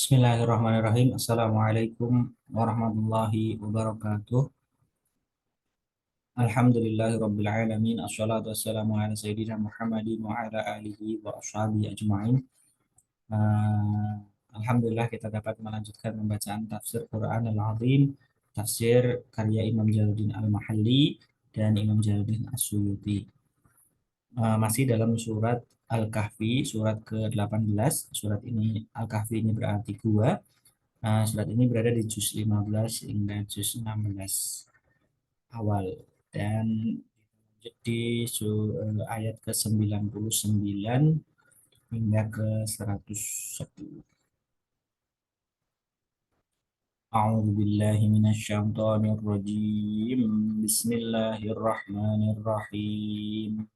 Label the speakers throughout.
Speaker 1: Bismillahirrahmanirrahim. Assalamualaikum warahmatullahi wabarakatuh. Alhamdulillahirabbil alamin. Assalatu wassalamu ala sayyidina Muhammadin wa ala alihi wa ashabihi ajma'in. Eh, Alhamdulillah kita dapat melanjutkan pembacaan tafsir Quran Al-Azim, tafsir karya Imam Jalaluddin Al-Mahalli dan Imam Jalaluddin As-Suyuti. Masih dalam surat Al-Kahfi, surat ke-18. Surat ini Al-Kahfi ini berarti gua. Surat ini berada di juz 15 hingga juz 16 awal dan di ayat ke-99 hingga ke-110. A'udzu billahi minasyaitonir rajim. Bismillahirrahmanirrahim.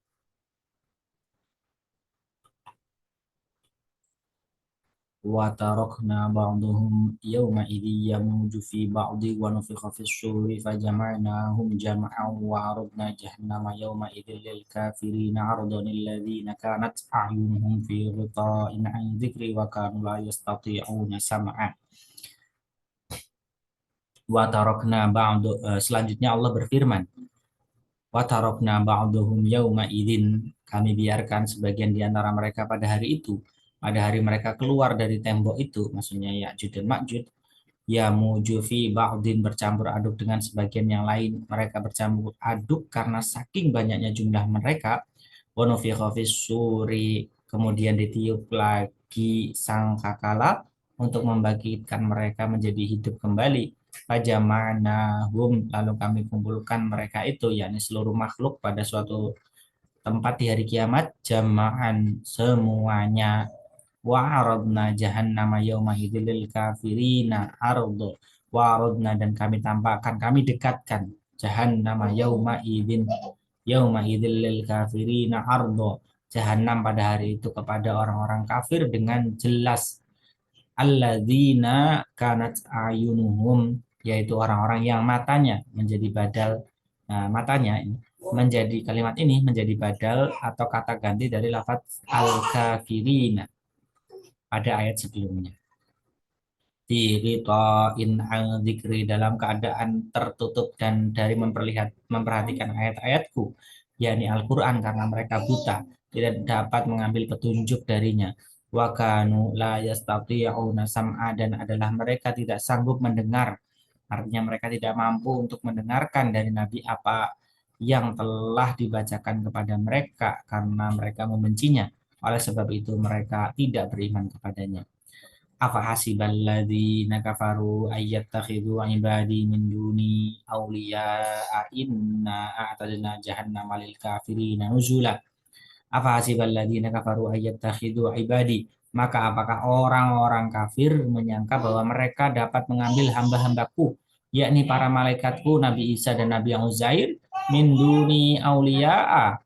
Speaker 1: Wa tarakna ba'dahum yawma idzi yamuju fi ba'di wa nufikha fis suri fajama'nahum jam'an wa 'aradna jahannama yawma idzil lil kafirina 'aradan alladhina kanat a'yunuhum fi ghita'in 'an dzikri wa kanu la yastati'una sam'a. Wa tarakna selanjutnya Allah berfirman, wa tarakna ba'dahum yawma idzin, kami biarkan sebagian di antara mereka pada hari itu, pada hari mereka keluar dari tembok itu, maksudnya Ya'juj dan Ma'juj, ya mujufi ba'din, bercampur aduk dengan sebagian yang lain. Mereka bercampur aduk karena saking banyaknya jumlah mereka. Wa nufikha fis suri, kemudian ditiup lagi sangkakala untuk membangkitkan mereka menjadi hidup kembali. Fajama'nahum, lalu kami kumpulkan mereka itu, yakni seluruh makhluk pada suatu tempat di hari kiamat, jama'an semuanya. Wa aradna jahannama yauma idzil kafirina ardo, wa aradna, dan kami tampakkan, kami dekatkan, jahannama yauma idzil kafirina ardo, jahannam pada hari itu kepada orang-orang kafir dengan jelas. Alladzina kanat ayunuhum, yaitu orang-orang yang matanya menjadi badal. Nah, matanya ini menjadi, kalimat ini menjadi badal atau kata ganti dari lafaz al-kafirina pada ayat sebelumnya. Tiritoin al-dzikri, dalam keadaan tertutup dan dari memperhatikan ayat-ayatku, yakni Al-Quran, karena mereka buta, tidak dapat mengambil petunjuk darinya. Wa kanu la yastati'una sam'a, dan adalah mereka tidak sanggup mendengar. Artinya mereka tidak mampu untuk mendengarkan dari Nabi apa yang telah dibacakan kepada mereka karena mereka membencinya. Oleh sebab itu mereka tidak beriman kepadanya. Afa hasiballadzina kafaru ayyattakhidhu ibadi min duni awliya inna a'tadna jahannama lil kafirina nuzula. Afa hasiballadzina kafaru ayyattakhidhu ibadi, maka apakah orang-orang kafir menyangka bahwa mereka dapat mengambil hamba-hambaku, yakni para malaikatku Nabi Isa dan Nabi Uzair, min duni awliya,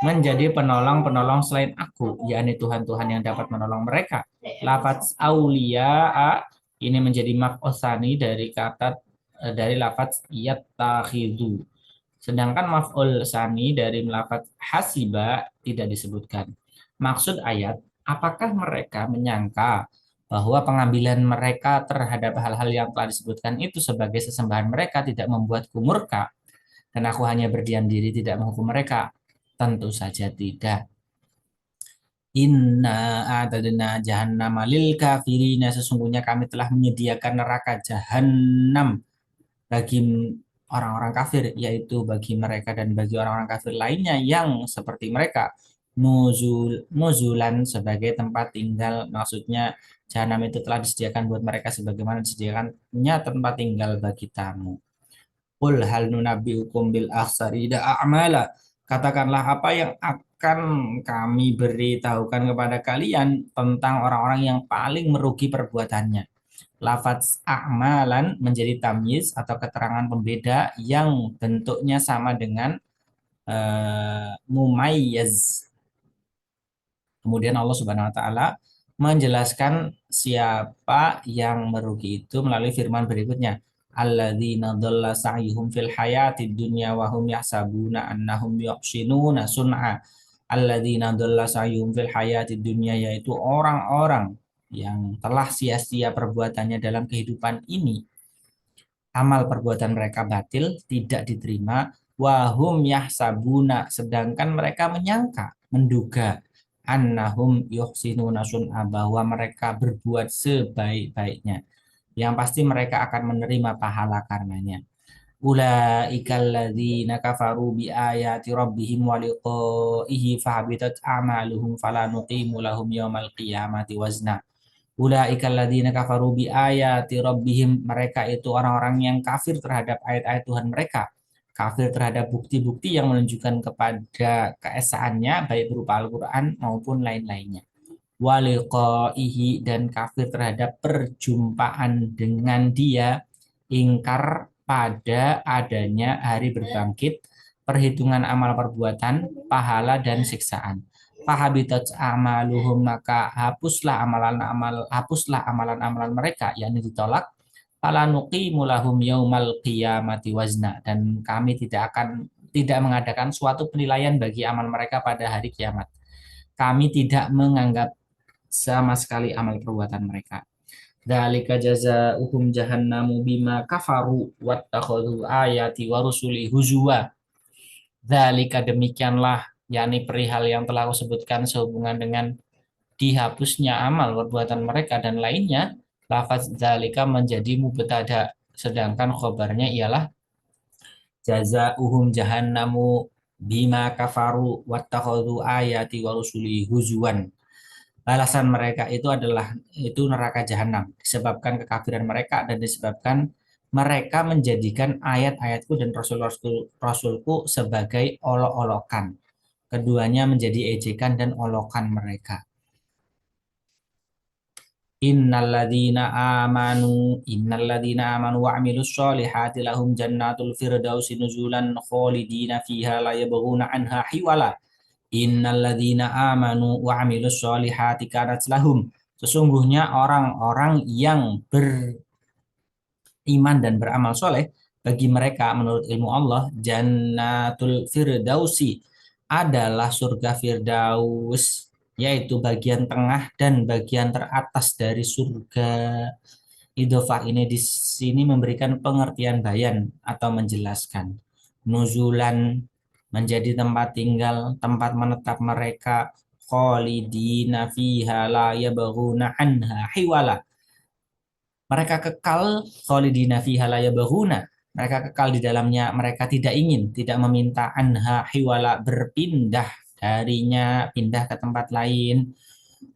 Speaker 1: menjadi penolong-penolong selain aku, yakni Tuhan-Tuhan yang dapat menolong mereka. Lafaz aulia ini menjadi maf'ul dari kata dari lafaz yattakhidhu. Sedangkan maf'ul sani dari lafaz hasiba tidak disebutkan. Maksud ayat, apakah mereka menyangka bahwa pengambilan mereka terhadap hal-hal yang telah disebutkan itu sebagai sesembahan mereka tidak membuatku murka dan aku hanya berdiam diri tidak menghukum mereka? Tentu saja tidak. Inna a'tadna jahannama lil kafirina, sesungguhnya kami telah menyediakan neraka jahanam bagi orang-orang kafir, yaitu bagi mereka dan bagi orang-orang kafir lainnya yang seperti mereka. Nuzulan, sebagai tempat tinggal, maksudnya jahanam itu telah disediakan buat mereka sebagaimana disediakannya tempat tinggal bagi tamu. Qul hal nunabbiukum bil akhsarina a'mala. Katakanlah, apa yang akan kami beritahukan kepada kalian tentang orang-orang yang paling merugi perbuatannya. Lafaz a'malan menjadi tamyiz atau keterangan pembeda yang bentuknya sama dengan mumayyaz. Kemudian Allah Subhanahu wa taala menjelaskan siapa yang merugi itu melalui firman berikutnya. Alladzina dhalla sa'yuhum fil hayatid dunya wa hum yahsabuna annahum yuhsinuna sun'a. Alladzina dhalla sa'yuhum fil hayatid dunya, yaitu orang-orang yang telah sia-sia perbuatannya dalam kehidupan ini, amal perbuatan mereka batil, tidak diterima, wahum yahsabuna, sedangkan mereka menyangka, menduga, annahum yuhsinuna sun'a, bahwa mereka berbuat sebaik-baiknya, yang pasti mereka akan menerima pahala karenanya. Ulaikal ladzina kafaru bi ayati rabbihim wa liqa'ihi fahabitat a'maluhum fala nuqimu lahum yaumal qiyamati wazna. Ulaikal ladzina kafaru bi ayati rabbihim, mereka itu orang-orang yang kafir terhadap ayat-ayat Tuhan mereka, kafir terhadap bukti-bukti yang menunjukkan kepada keesaannya, baik berupa Al-Qur'an maupun lain-lainnya. Wa liqa'ihi, dan kafir terhadap perjumpaan dengan dia, ingkar pada adanya hari berbangkit, perhitungan amal perbuatan, pahala dan siksaan. Fahabitat amaluhum, maka hapuslah amalan-amalan mereka, yakni ditolak. Fala nuqimu lahum yaumal qiyamati wazna, dan kami tidak mengadakan suatu penilaian bagi amal mereka pada hari kiamat. Kami tidak menganggap sama sekali amal perbuatan mereka. Dzalika jazaa'uhum jahannamu bima kafaru wattakhadhu ayati wa rusuli huzwa. Dzalika, demikianlah, yakni perihal yang telah aku sebutkan sehubungan dengan dihapusnya amal perbuatan mereka dan lainnya. Lafaz dzalika menjadi mubtada, sedangkan khobarnya ialah jazaa'uhum jahannamu bima kafaru wattakhadhu ayati wa rusuli huzwan. Balasan mereka itu adalah itu neraka jahanam, disebabkan kekafiran mereka dan disebabkan mereka menjadikan ayat-ayatku dan rasulku sebagai olok-olokan. Keduanya menjadi ejekan dan olokan mereka. Innalladzina amanu wa amilus solihati lahum jannatul firdausi nuzulan khalidina fiha la yabghuna anha hiwala. Innalladzina amanu wa amilus solihati kanat lahum, sesungguhnya orang-orang yang beriman dan beramal soleh, bagi mereka menurut ilmu Allah, jannatul firdausi adalah surga firdaus, yaitu bagian tengah dan bagian teratas dari surga. Idhofah ini di sini memberikan pengertian bayan atau menjelaskan. Nuzulan menjadi tempat tinggal, tempat menetap mereka, khalidina fiha la yabghuna anha hiwala. Mereka kekal, khalidina fiha la yabghuna. Mereka kekal di dalamnya, mereka tidak ingin, tidak meminta, anha hiwala, berpindah darinya, pindah ke tempat lain.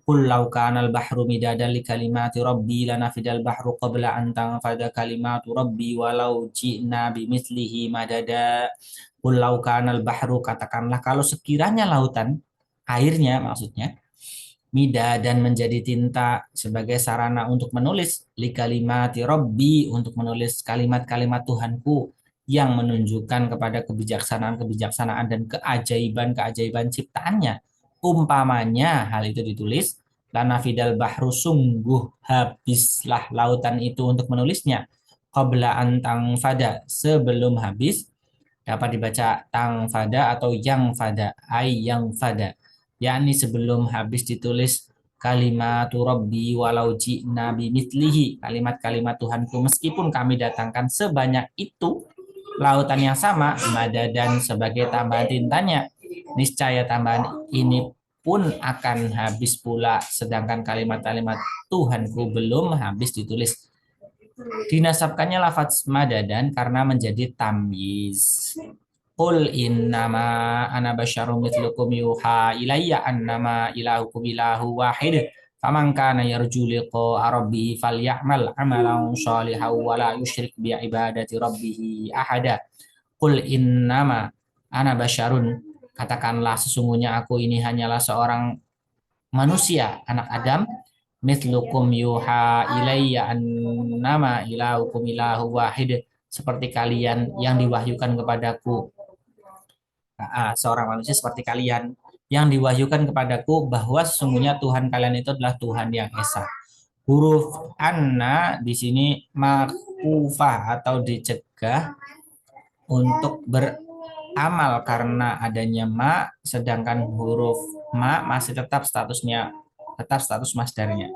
Speaker 1: Qul law kana al-bahru midadan li kalimati rabbi lanafidal bahru qabla an tanfada kalimatu rabbi walau ji'na bimithlihi madada. Qul law kana al-bahru, katakanlah kalau sekiranya lautan, airnya maksudnya, mida dan menjadi tinta sebagai sarana untuk menulis, li kalimati rabbi, untuk menulis kalimat-kalimat Tuhanku yang menunjukkan kepada kebijaksanaan-kebijaksanaan dan keajaiban-keajaiban ciptaannya. Umpamanya hal itu ditulis, lana fidal bahru, sungguh habislah lautan itu untuk menulisnya, qabla antang fada, sebelum habis. Dapat dibaca tang fada atau yang fada, ay yang fada, yakni sebelum habis ditulis kalimat Rabbi walau ji'na bimithlihi, kalimat-kalimat Tuhanku meskipun kami datangkan sebanyak itu, lautan yang sama, madadan, sebagai tambahan tintanya, niscaya tambahan ini pun akan habis pula, sedangkan kalimat-kalimat Tuhanku belum habis ditulis. Dinasabkannya lafaz madadan karena menjadi tamyiz. Qul innama ana basyarum mithlukum yuha ilayya annama ilahukum ilahu wahid. Faman kana yarju liqa'a rabbih falyamal amalan shalihan wa la yusyrik bi ibadati rabbih ahada. Qul innama ana basyarun, katakanlah sesungguhnya aku ini hanyalah seorang manusia, anak Adam, mithlukum yuha ilayya annama ilahukum ilahu wahid, seperti kalian yang diwahyukan kepadaku. Seorang manusia seperti kalian yang diwahyukan kepadaku bahwa sesungguhnya Tuhan kalian itu adalah Tuhan yang esa. Huruf anna di sini makufah atau dicegah untuk beramal karena adanya ma, sedangkan huruf ma masih tetap status masdarnya.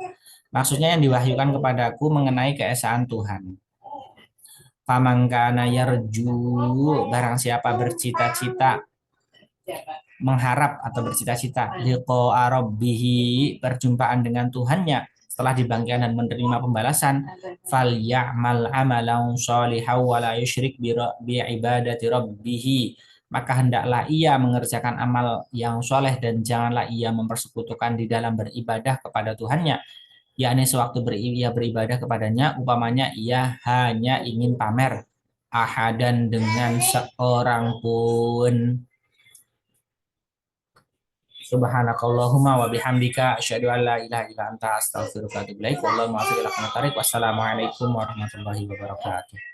Speaker 1: Maksudnya yang diwahyukan kepadaku mengenai keesaan Tuhan. Famangkana yarju, barang siapa bercita-cita, mengharap atau bercita-cita liqa rabbihi, perjumpaan dengan Tuhannya setelah dibangkitkan dan menerima pembalasan, falyamal amalan sholihan wa la yusyrik bi ibadati rabbih, maka hendaklah ia mengerjakan amal yang soleh dan janganlah ia mempersekutukan di dalam beribadah kepada Tuhannya, yakni sewaktu ia beribadah kepadanya, umpamanya ia hanya ingin pamer ahadan dengan seorang pun. Subhanakallahumma wa bihamdika asyhadu an la ilaha illa anta astaghfiruka wa atubu ilaik. Wallahu muwaffiq ila aqwamit thoriq. Wassalamualaikum warahmatullahi wabarakatuh.